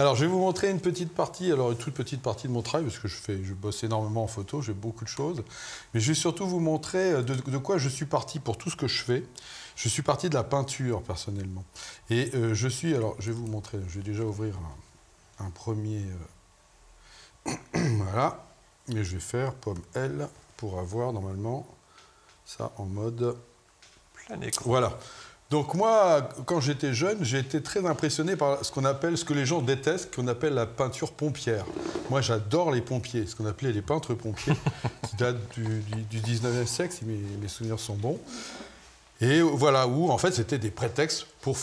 Alors, je vais vous montrer une petite partie, alors une toute petite partie de mon travail, parce que je bosse énormément en photo, j'ai beaucoup de choses. Mais je vais surtout vous montrer de quoi je suis parti pour tout ce que je fais. Je suis parti de la peinture, personnellement. Et alors, je vais vous montrer, je vais déjà ouvrir un premier... voilà. Et je vais faire pomme L pour avoir, normalement, ça en mode... Plein écran. Voilà. Donc moi, quand j'étais jeune, j'ai été très impressionné par ce que les gens détestent, qu'on appelle la peinture pompière. Moi, j'adore les pompiers, ce qu'on appelait les peintres pompiers, qui datent du 19e siècle, si mes souvenirs sont bons. Et voilà, où en fait, c'était des prétextes pour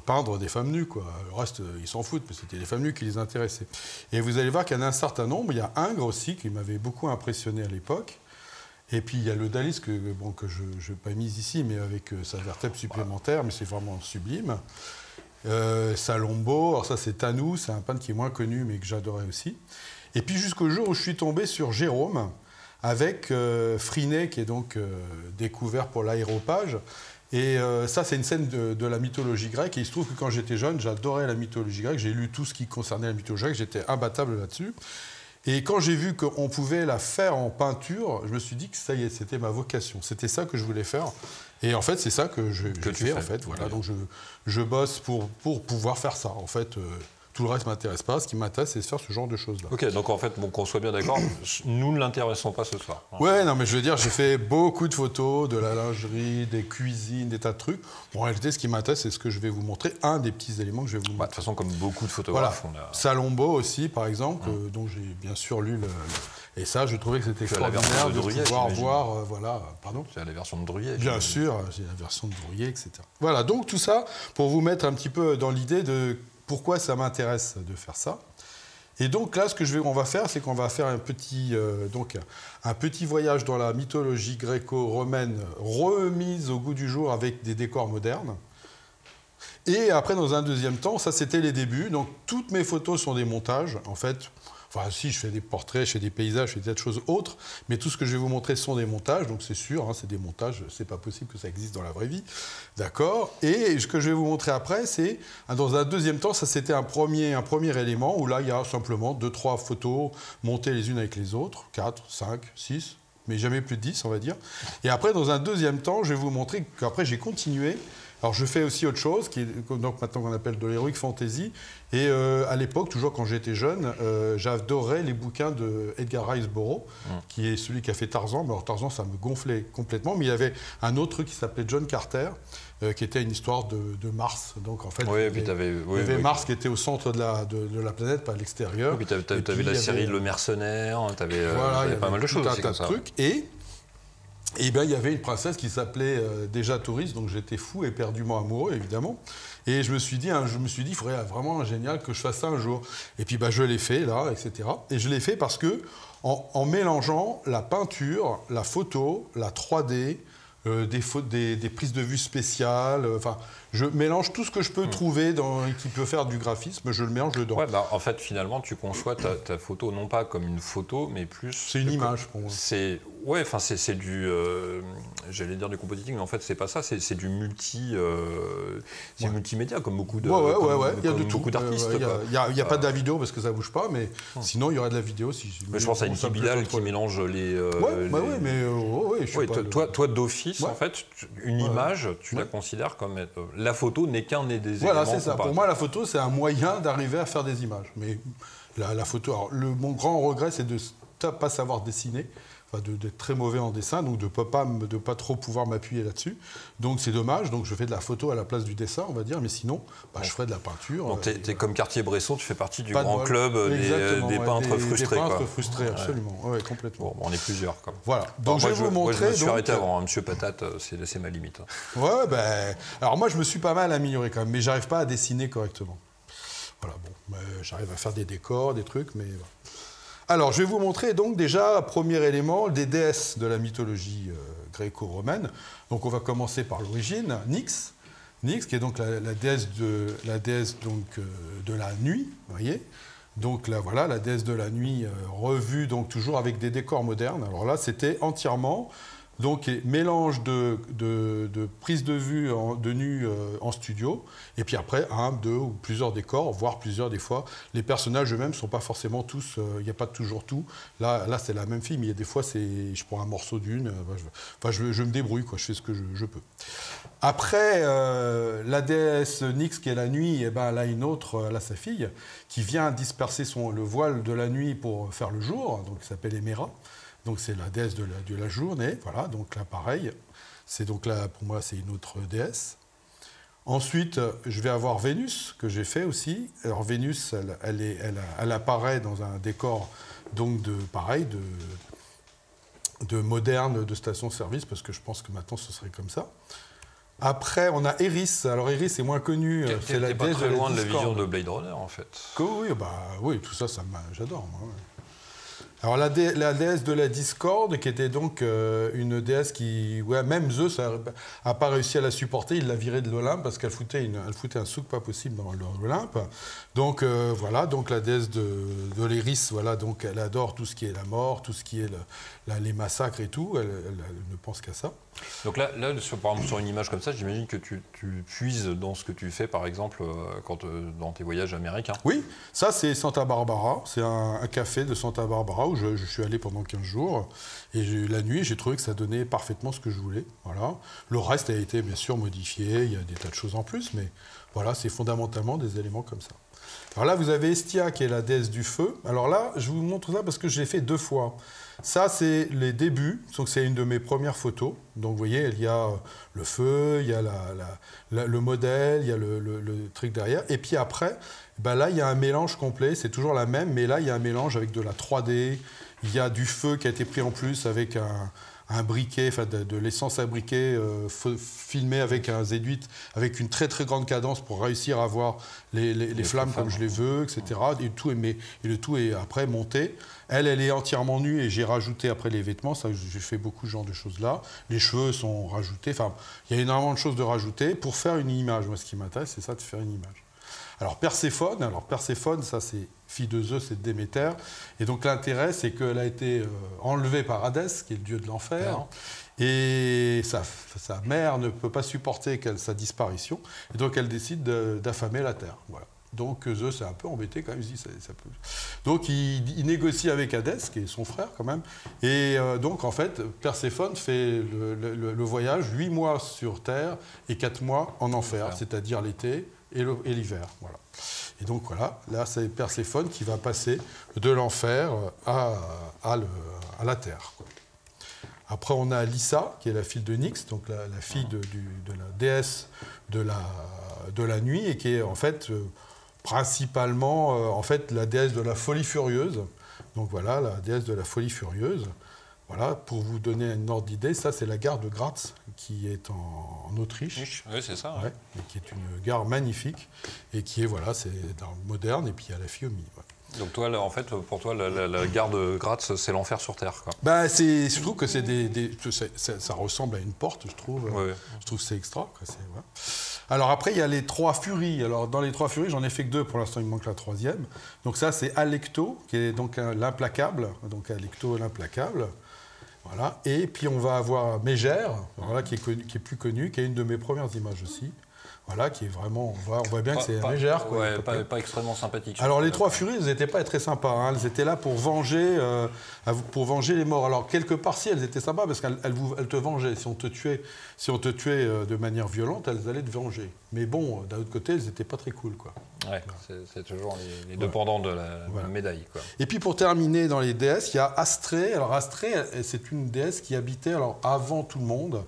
peindre des femmes nues, quoi. Le reste, ils s'en foutent, mais c'était les femmes nues qui les intéressaient. Et vous allez voir qu'il y en a un certain nombre. Il y a Ingres aussi, qui m'avait beaucoup impressionné à l'époque. Et puis il y a le Dalis que je n'ai pas mis ici, mais avec sa vertèbre supplémentaire, mais c'est vraiment sublime. Salombo, alors ça c'est Tanou, c'est un peintre qui est moins connu, mais que j'adorais aussi. Et puis jusqu'au jour où je suis tombé sur Jérôme, avec Frinet, qui est donc découvert pour l'aéropage. Et ça, c'est une scène de la mythologie grecque. Et il se trouve que quand j'étais jeune, j'adorais la mythologie grecque. J'ai lu tout ce qui concernait la mythologie grecque, j'étais imbattable là-dessus. Et quand j'ai vu qu'on pouvait la faire en peinture, je me suis dit que ça y est, c'était ma vocation. C'était ça que je voulais faire. Et en fait, c'est ça que je fais, en fait. Voilà. Donc je bosse pour pouvoir faire ça. En fait, tout le reste ne m'intéresse pas. Ce qui m'intéresse, c'est de faire ce genre de choses-là. Ok, donc en fait, bon, qu'on soit bien d'accord, nous ne l'intéressons pas ce soir. Ouais, non, mais je veux dire, j'ai fait beaucoup de photos, de la lingerie, des cuisines, des tas de trucs. Bon, en réalité, ce qui m'intéresse, c'est ce que je vais vous montrer. Un des petits éléments que je vais vous montrer. De toute façon, comme beaucoup de photographes, voilà. Salombo aussi, par exemple, dont j'ai bien sûr lu Et ça, je trouvais que c'était extraordinaire de pouvoir voir... voilà, pardon. C'est la version de Druillet. Bien sûr, j'ai la version de Druillet, etc. Voilà, donc tout ça, pour vous mettre un petit peu dans l'idée de pourquoi ça m'intéresse de faire ça. Et donc là, ce que on va faire, c'est qu'on va faire un petit voyage dans la mythologie gréco-romaine remise au goût du jour avec des décors modernes. Et après, dans un deuxième temps, ça c'était les débuts. Donc toutes mes photos sont des montages, en fait. Enfin, si, je fais des portraits, je fais des paysages, je fais des tas de choses autres, mais tout ce que je vais vous montrer sont des montages, donc c'est sûr, hein, c'est des montages, c'est pas possible que ça existe dans la vraie vie, d'accord. Et ce que je vais vous montrer après, c'est, dans un deuxième temps, ça c'était un premier élément, où là, il y a simplement 2-3 photos montées les unes avec les autres, 4, 5, 6, mais jamais plus de 10, on va dire. Et après, dans un deuxième temps, je vais vous montrer qu'après, j'ai continué. Alors, je fais aussi autre chose, donc maintenant qu'on appelle de l'heroic fantasy. Et à l'époque, toujours quand j'étais jeune, j'adorais les bouquins de Edgar Rice Burroughs, qui est celui qui a fait Tarzan. Alors, Tarzan, ça me gonflait complètement. Mais il y avait un autre truc qui s'appelait John Carter, qui était une histoire de Mars. Donc, en fait, il y avait Mars qui était au centre de la planète, pas à l'extérieur. Oui, tu avais la série Le Mercenaire, tu avais pas mal de choses. Tout un tas de trucs. Et bien, il y avait une princesse qui s'appelait déjà Touriste, donc j'étais fou, éperdument amoureux, évidemment. Et je me suis dit, il faudrait vraiment génial que je fasse ça un jour. Et puis, je l'ai fait, là, etc. Et je l'ai fait parce que, en mélangeant la peinture, la photo, la 3D, des prises de vue spéciales, enfin, je mélange tout ce que je peux trouver qui peut faire du graphisme, je le mélange dedans. Ouais, en fait, finalement, tu conçois ta photo non pas comme une photo, mais plus... C'est une image pour moi. C'est du... j'allais dire du compositing, mais en fait, c'est pas ça, c'est du multimédia, comme beaucoup de il y a de tout. Beaucoup d'artistes. Il n'y a pas de la vidéo parce que ça ne bouge pas, mais sinon, il y aurait de la vidéo. Mais je pense à Niki Bidal qui mélange les... Toi, d'office, en fait, une image, tu la considères comme... La photo n'est qu'un des éléments. Voilà, c'est ça. Pour moi, la photo, c'est un moyen d'arriver à faire des images. Mais la photo... Alors, mon grand regret, c'est de ne pas savoir dessiner, d'être très mauvais en dessin, donc de ne pas trop pouvoir m'appuyer là-dessus. Donc, c'est dommage. Donc, je fais de la photo à la place du dessin, on va dire. Mais sinon, je ferai de la peinture. Donc, tu es comme Cartier-Bresson, tu fais partie du grand club des peintres frustrés. Des peintres frustrés, absolument. Ouais, complètement. Bon, on est plusieurs. Voilà. Donc, je vais vous montrer... Moi, je me suis arrêté avant. Monsieur Patate, c'est ma limite. Ouais, alors, moi, je me suis pas mal amélioré quand même, mais j'arrive pas à dessiner correctement. Voilà, bon. J'arrive à faire des décors, des trucs, mais... Voilà. Alors, je vais vous montrer donc déjà, premier élément, des déesses de la mythologie gréco-romaine. Donc, on va commencer par l'origine, Nyx. Nyx, qui est donc la déesse de la nuit, vous voyez. Donc là, voilà, la déesse de la nuit revue, donc toujours avec des décors modernes. Alors là, c'était entièrement Donc, mélange de prise de vue de nu en studio, et puis après, 1, 2 ou plusieurs décors, voire plusieurs des fois. Les personnages eux-mêmes ne sont pas forcément tous, il n'y a pas toujours tout. Là c'est la même fille, mais il y a des fois, je prends un morceau d'une, je me débrouille, quoi, je fais ce que je peux. Après, la déesse Nyx, qui est la nuit, et ben, elle a une autre, elle a sa fille, qui vient disperser le voile de la nuit pour faire le jour, donc qui s'appelle Héméra. Donc c'est la déesse de la journée, voilà, donc là pareil, c'est donc là pour moi c'est une autre déesse. Ensuite je vais avoir Vénus que j'ai fait aussi. Alors Vénus elle apparaît dans un décor donc de moderne, de station-service, parce que je pense que maintenant ce serait comme ça. Après on a Eris, alors Eris est moins connue, c'est la pas déesse très de la loin de la discorde. vision de Blade Runner en fait. Oui, tout ça, j'adore moi. Ouais. Alors la déesse de la discorde, qui était donc une déesse qui, même Zeus n'a pas réussi à la supporter, il l'a virée de l'Olympe parce qu'elle foutait un souk pas possible dans l'Olympe. Donc voilà, donc la déesse de l'Éris, voilà, donc elle adore tout ce qui est la mort, tout ce qui est les massacres et tout, elle ne pense qu'à ça. Donc là par exemple, sur une image comme ça, j'imagine que tu puises dans ce que tu fais, par exemple, dans tes voyages américains. Oui, ça c'est Santa Barbara, c'est un café de Santa Barbara où je suis allé pendant 15 jours. Et la nuit, j'ai trouvé que ça donnait parfaitement ce que je voulais. Voilà. Le reste a été bien sûr modifié, il y a des tas de choses en plus, mais voilà, c'est fondamentalement des éléments comme ça. Alors là, vous avez Estia, qui est la déesse du feu. Alors là, je vous montre ça parce que je l'ai fait 2 fois. Ça, c'est les débuts, donc c'est une de mes premières photos. Donc vous voyez, il y a le feu, il y a le modèle, il y a le truc derrière. Et puis après, ben là, il y a un mélange complet, c'est toujours la même, mais là, il y a un mélange avec de la 3D, il y a du feu qui a été pris en plus avec un briquet, enfin de l'essence à briquet filmé avec un Z8, avec une très très grande cadence pour réussir à avoir les flammes comme je les veux, etc. Et le tout est après monté. Elle est entièrement nue et j'ai rajouté après les vêtements, ça j'ai fait beaucoup ce genre de choses-là. Les cheveux sont rajoutés, enfin il y a énormément de choses de rajouter pour faire une image. Moi ce qui m'intéresse c'est ça, de faire une image. Alors Perséphone, ça c'est fille de Zeus et de Déméter. Et donc l'intérêt, c'est qu'elle a été enlevée par Hadès, qui est le dieu de l'enfer. Et sa mère ne peut pas supporter sa disparition. Et donc elle décide d'affamer la terre. Voilà. Donc Zeus est un peu embêté quand même. Il dit, ça peut... Donc il négocie avec Hadès, qui est son frère quand même. Et donc en fait, Perséphone fait le voyage 8 mois sur terre et 4 mois en enfer, c'est-à-dire l'été et l'hiver. Voilà. Et donc voilà, là c'est Perséphone qui va passer de l'enfer à la terre. Après on a Lyssa, qui est la fille de Nyx, donc la fille de la déesse de la nuit, et qui est en fait principalement la déesse de la folie furieuse. Donc voilà, la déesse de la folie furieuse. Voilà, pour vous donner une ordre d'idée, ça c'est la gare de Graz, qui est en Autriche. Oui, c'est ça. Ouais, et qui est une gare magnifique, et qui est, voilà, c'est moderne, et puis il y a la fille au milieu. Ouais. Donc toi, là, en fait, pour toi, la gare de Graz, c'est l'enfer sur Terre, quoi. Bah, je trouve que ça ressemble à une porte, je trouve. Ouais. Je trouve que c'est extra. Quoi, voilà. Alors après, il y a les 3 furies. Alors dans les 3 furies, j'en ai fait que 2 pour l'instant, il me manque la 3e. Donc ça, c'est Alecto, qui est donc l'implacable. Donc Alecto, l'implacable. Voilà. Et puis on va avoir Mégère, voilà, qui est plus connue, qui est une de mes premières images aussi. Voilà, qui est vraiment, on voit bien que c'est Mégère. Quoi, ouais, pas extrêmement sympathique. Alors les 3 furies, elles n'étaient pas très sympas. Hein. Elles étaient là pour venger les morts. Alors quelque part, si elles étaient sympas, parce qu'elles te vengeaient. Si on te tuait de manière violente, elles allaient te venger. Mais bon, d'un autre côté, elles n'étaient pas très cool, quoi. Ouais, c'est toujours les deux pendants de la médaille, quoi. Et puis pour terminer dans les déesses, il y a Astrée. Alors Astrée, c'est une déesse qui habitait avant tout le monde.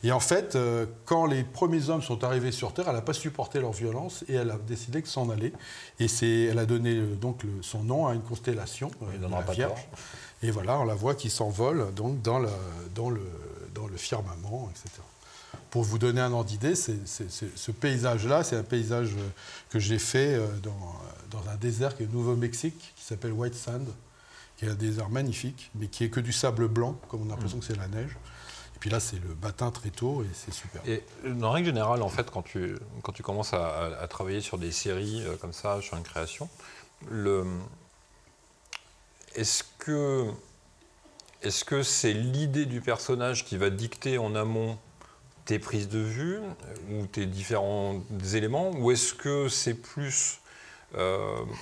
Et en fait, quand les premiers hommes sont arrivés sur Terre, elle n'a pas supporté leur violence et elle a décidé de s'en aller. Et elle a donné son nom à une constellation, la Vierge. Et voilà, on la voit qui s'envole donc dans le firmament, etc. Pour vous donner un ordre d'idée, ce paysage-là, c'est un paysage que j'ai fait dans un désert qui est au Nouveau-Mexique, qui s'appelle White Sand, qui est un désert magnifique, mais qui est que du sable blanc, comme on a l'impression que c'est la neige. Et puis là, c'est le matin très tôt, et c'est super. Et en règle générale, en fait, quand tu commences à travailler sur des séries comme ça, sur une création, est-ce que est-ce que c'est l'idée du personnage qui va dicter en amont tes prises de vue ou tes différents éléments, ou est-ce que c'est plus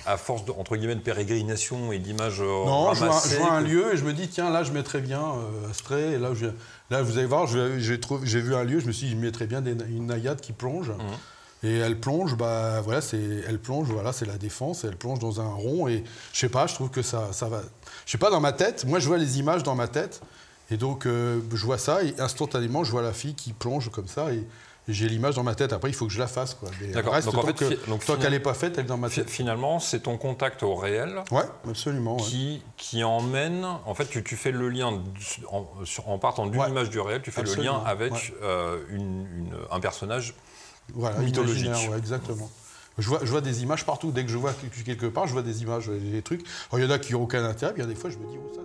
à force de, entre guillemets, de pérégrination et d'images non, ramassées je vois un lieu et je me dis tiens là je mettrais bien Astray, et là vous allez voir j'ai vu un lieu, je me suis dit je mettrais bien une naïade qui plonge. Et elle plonge, bah voilà, c'est la défense, et elle plonge dans un rond, et je sais pas, je trouve que ça va. Je sais pas, dans ma tête, moi je vois les images dans ma tête, et donc je vois ça, et instantanément je vois la fille qui plonge comme ça, et j'ai l'image dans ma tête. Après, il faut que je la fasse, quoi. D'accord. Reste, donc tant qu'elle n'est pas faite, elle est dans ma tête. Finalement, c'est ton contact au réel. Ouais, absolument. Qui emmène. En fait, tu fais le lien en partant d'une image du réel, tu fais le lien avec un personnage. Voilà, mythologique. Ouais, exactement. Je vois des images partout. Dès que je vois quelque part, je vois des images, des trucs. Alors, il y en a qui n'ont aucun intérêt, puis il y a des fois, je me dis, oh, ça